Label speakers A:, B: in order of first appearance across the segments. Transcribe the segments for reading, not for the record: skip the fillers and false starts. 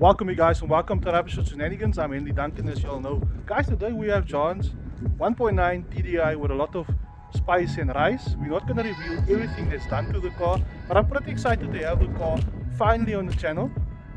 A: Welcome you guys and welcome to Rabbit Shoot Shenanigans. I'm Andy Duncan, as you all know. Guys, today we have John's 1.9 TDI with a lot of spice and rice. We're not going to review everything that's done to the car, but I'm pretty excited to have the car finally on the channel.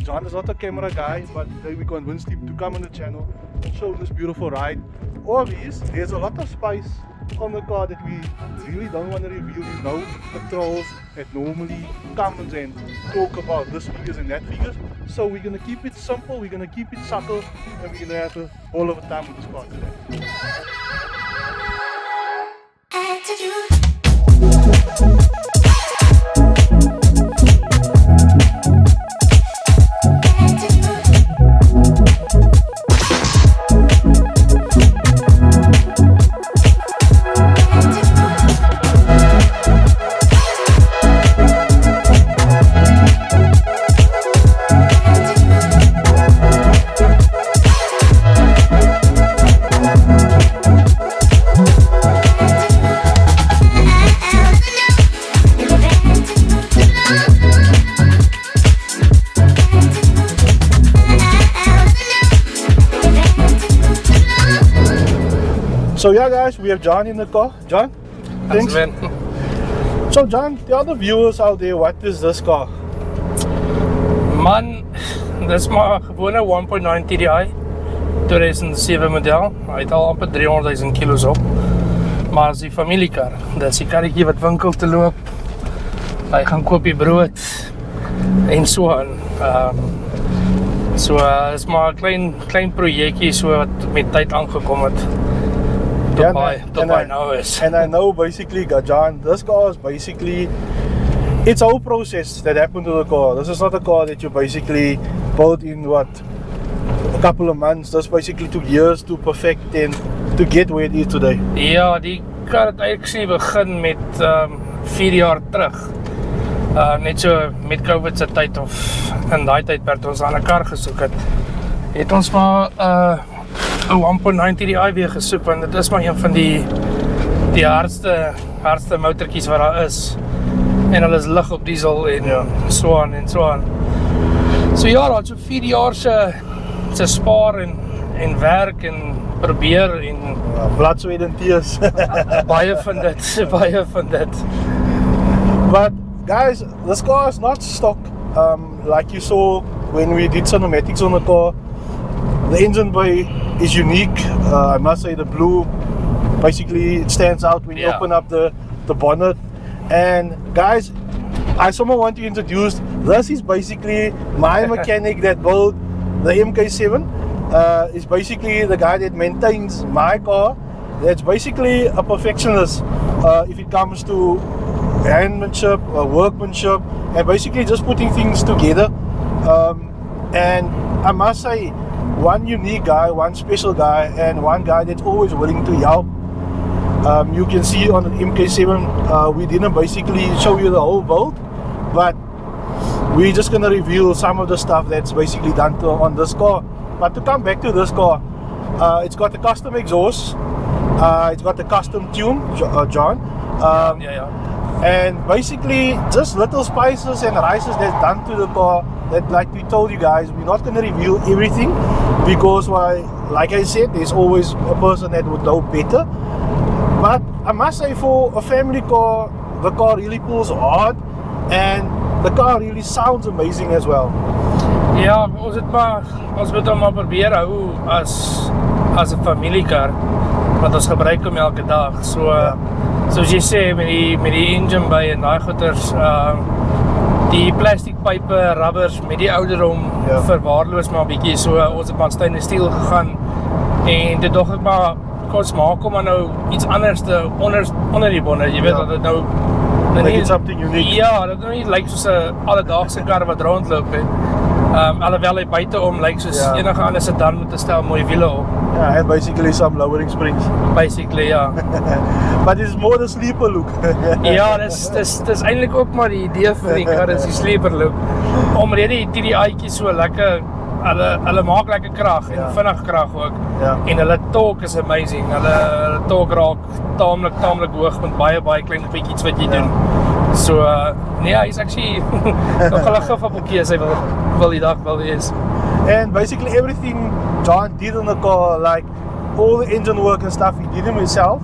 A: John is not a camera guy, but today we convinced him to come on the channel and show this beautiful ride. Obvious, there's a lot of spice on the car that we really don't want to review. You know, the trolls that normally come and talk about this figures and that figures. So we're going to keep it simple, we're going to keep it subtle, and we're going to have a whole of the time with this car today. So yeah guys, we have John in the car. John, thanks. So John, tell the viewers out there, what is this car?
B: Man, dis maar gewone 1.9 TDI 2007 model. Hy het al amper 300,000 kilos op. Maar is die familiekar. Dis die karretjie wat winkel te loop. Hy gaan koop die brood en so aan. Is maar 'n klein projekkie so wat met tyd aangekom het.
A: Yeah, and I know basically, John, this car is basically, it's a whole process that happened to the car. This is not a car that you basically built in what, a couple of months. This basically took years to perfect and to get where it is today.
B: Ja, die kar het eigenlijk begin met 4 jaar terug. Net so met COVID se tyd of in daai tyd werd ons aan 'n kar gesoek het ons maar 'n 1.9 TDI weer gesoek, want dit is maar een van die hardste motortjies wat daar is. En hulle is lig op diesel en so aan en so aan. So ja, dat so 4 jaar se spaar en werk en probeer en
A: blood, sweat and tears.
B: baie van dit.
A: But guys, this car is not stock. Like you saw when we did cinematics on the car. The engine bay is unique. I must say the blue, basically it stands out when you open up the bonnet. And guys, I someone want to introduce, this is basically my mechanic that built the MK7. Is basically the guy that maintains my car. That's basically a perfectionist if it comes to handmanship, workmanship, and basically just putting things together. And I must say, one unique guy, one special guy, and one guy that's always willing to help. You can see on the MK7, we didn't basically show you the whole build, but we're just gonna reveal some of the stuff that's basically done on this car. But to come back to this car, it's got a custom exhaust, it's got a custom tune, John. And basically just little spices and rices that's done to the car that, like we told you guys, we're not going to reveal everything because like I said, there's always a person that would know better. But I must say, for a family car, the car really pulls hard and the car really sounds amazing as well.
B: Ja, ons moet hom maar probeer hou as 'n familiekar wat ons gebruik om elke dag. Soos jy sê, met die engine bay en daai goeters, die plastiekpype, rubbers met die ouderdom verwaarloos maar 'n bietjie. So ons het maar stainless steel gegaan en dit dog ek maar kos maak om nou iets anders te onder die bonnet. Jy weet dat dit nou
A: make it something unique.
B: Ja, dat nou nie lyk soos 'n alledaagse kar wat rondloop het. Alhoewel hy buiteom lyk soos enige ander sedan met 'n stel mooi wiele op.
A: Yeah, and basically some lowering springs.
B: Basically, ja.
A: But it's more the sleeper look.
B: Ja, dis eintlik ook maar die idee van die kar, is die sleeper look. Omdat die TDI'tjies so lekker, hulle maak lekker krag en vinnig krag ook. En hulle torque is amazing. Hulle torque raak taamlik hoog met baie klein bietjies wat jy doen. So nee, hy's actually nog 'n gif appeltjie as hy wil die dag wel wees.
A: And basically everything John did on the car, like all the engine work and stuff, he did him himself.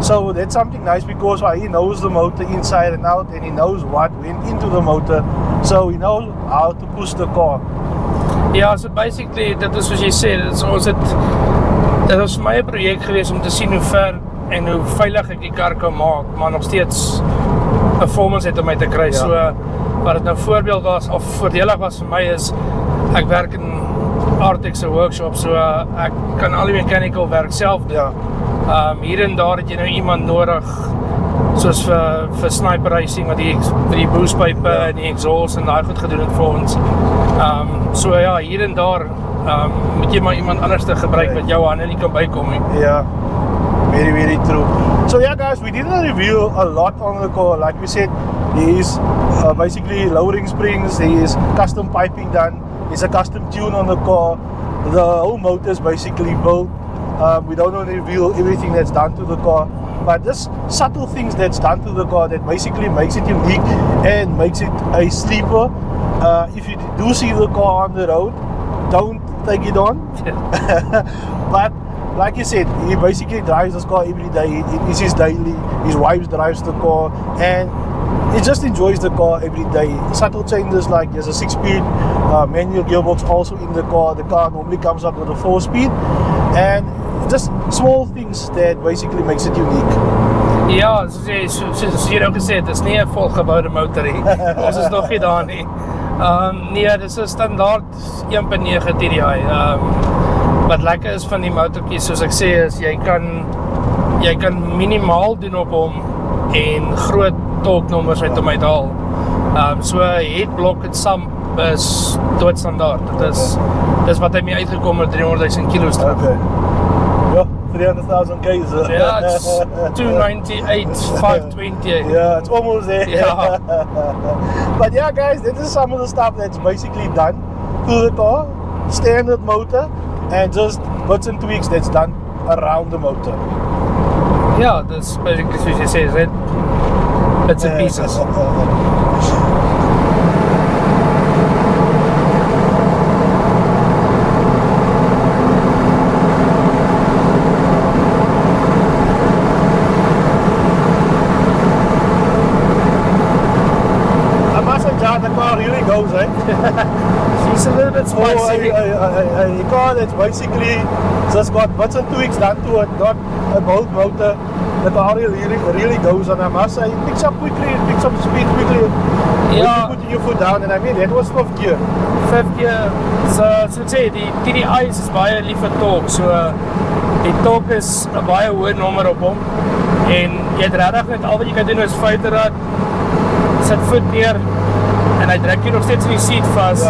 A: So that's something nice because he knows the motor inside and out, and he knows what went into the motor, so he knows how to push the car.
B: Ja, so basically, dit is soos jy sê, dit was vir my 'n projek gewees om te sien hoe ver en hoe veilig ek die kar kan maak, maar nog steeds performance het om my te kry. So wat dit nou voorbeeld was of voordelig was vir my is, ek werk in Artex se workshop, so ek kan al die mechanical werk self doen.
A: Ja.
B: Hier en daar het jy nou iemand nodig, soos vir sniper racing, wat die boostpipe en die exhaust en daai goed gedoen het vir ons. So ja, hier en daar moet jy maar iemand anders te gebruik wat jou hande nie kan bykom nie.
A: Yeah, very, very true. So yeah, guys, we didn't reveal a lot on the car. Like we said, there is basically lowering springs, there is custom piping done, there's a custom tune on the car. The whole motor is basically built. We don't want to reveal everything that's done to the car, but just subtle things that's done to the car that basically makes it unique and makes it a sleeper. If you do see the car on the road, don't take it on. But like you said, he basically drives this car every day. It is his daily. His wife drives the car, and he just enjoys the car every day. Subtle changes, like there's a 6-speed manual gearbox also in the car. The car normally comes up with a 4-speed, and just small things that basically makes it unique.
B: Ja, soos jy nou gesê het, dis nie 'n volgeboude motor nie. Ons is nog nie daar nie. Nee, dis 'n standaard 1.9 TDI. Wat lekker is van die motortjie, soos ek sê, is jy kan minimaal doen op hom en groot torknommers uit hom uithaal. So headblock en sump is doodstandaard. Dis wat hy mee uitgekom het 300,000 kilos terug.
A: Okay. Yeah, 300,000 k's.
B: Ja, it's 298, 528.
A: Yeah, it's almost there.
B: Yeah.
A: But yeah, guys, this is some of the stuff that's basically done to the car, standard motor, and just bits and tweaks that's done around the motor.
B: Ja, dis basically soos jy sê, is bits and pieces.
A: The car really goes, eh?
B: She's a little bit spicy.
A: A car that's basically just got bits and tweaks done to it, not a bolt motor. The car really goes, and I must say, it picks up quickly, it picks up speed quickly. When you put your foot down, and I mean, that was 5th gear.
B: 5th gear, so ek sê, die TDI's is baie lief vir torque, so die torque is 'n baie hoë nommer op hom, en jy het regtig net al wat jy kan doen is fuiterrad, sit voet neer, en hy druk jy nog steeds in die seat vas,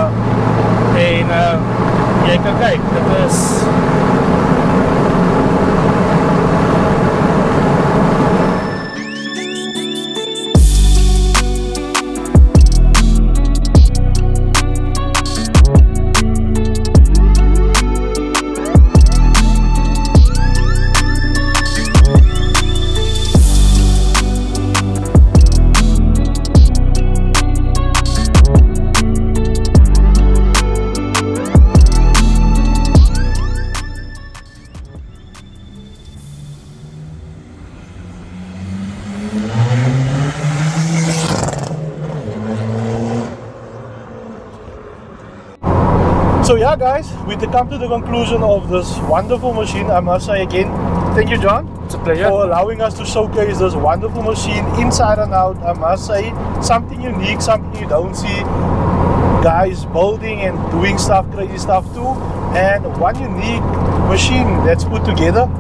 B: en jy kan kyk, dit is
A: So yeah, guys, we come to the conclusion of this wonderful machine. I must say again, thank you, John.
B: It's a pleasure.
A: For allowing us to showcase this wonderful machine inside and out. I must say, something unique, something you don't see guys building and doing stuff, crazy stuff too. And one unique machine that's put together.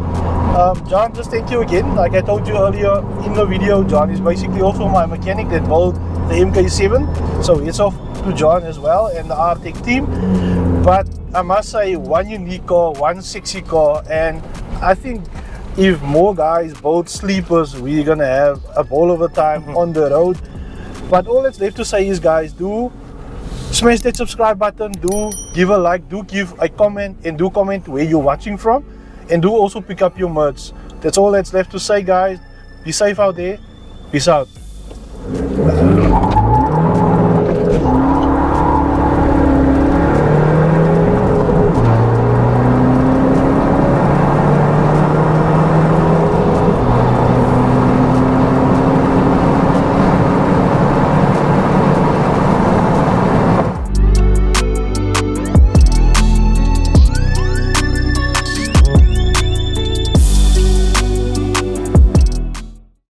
A: John, just thank you again. Like I told you earlier in the video, John is basically also my mechanic that built the MK7. So it's off to John as well and the Artec team. But I must say, one unique car, one sexy car, and I think if more guys build sleepers, we're gonna have a ball of a time on the road. But all that's left to say is, guys, do smash that subscribe button, do give a like, do give a comment, and do comment where you're watching from, and do also pick up your merch. That's all that's left to say, guys. Be safe out there. Peace out.